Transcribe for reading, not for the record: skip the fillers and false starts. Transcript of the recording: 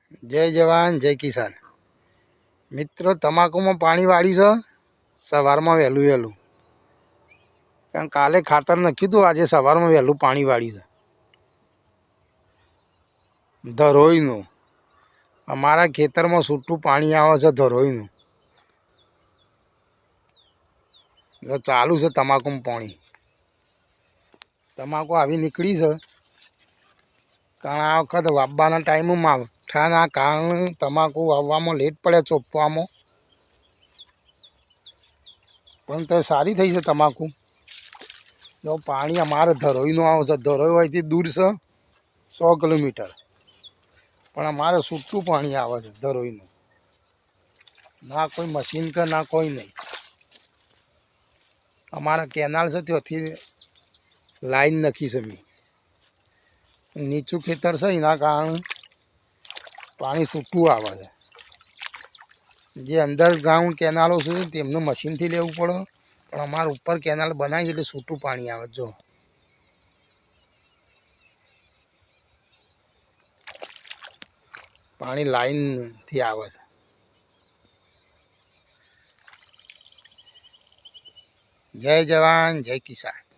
જય જવાન જય કિસાન. મિત્રો, તમાકુમાં પાણી વાળ્યું છે સવારમાં વહેલું વહેલું, કારણ કાલે ખાતર નાખ્યું હતું, આજે સવારમાં વહેલું પાણી વાળ્યું છે ધરોઈનું. અમારા ખેતરમાં છૂટું પાણી આવે છે ધરોઈનું. ચાલુ છે તમાકુમાં પાણી. તમાકુ આવી નીકળી છે, કારણ આ વખત વાવવાના ટાઈમમાં માવઠાના કારણે તમાકુ વાવવામાં લેટ પડે, ચોપવામાં. પણ તો સારી થઈ છે તમાકુ. જો પાણી અમારે ધરોઈનું આવે છે, ધરોઈ હોયથી દૂર છે 100 કિલોમીટર, પણ અમારે છૂટું પાણી આવે છે ધરોઈનું. ના કોઈ મશીન કે ના કોઈ નહીં. અમારા કેનાલ છે ત્યાંથી લાઈન નાખી છે મેં. નીચું ખેતર છે એના કારણે પાણી છૂટું આવે છે. જે અંડરગ્રાઉન્ડ કેનાલો છે તેમનું મશીનથી લેવું પડે, પણ અમારે ઉપર કેનાલ બનાવી એટલે છૂટું પાણી આવે. જો પાણી લાઈનથી આવે છે. જય જવાન જય કિસાન.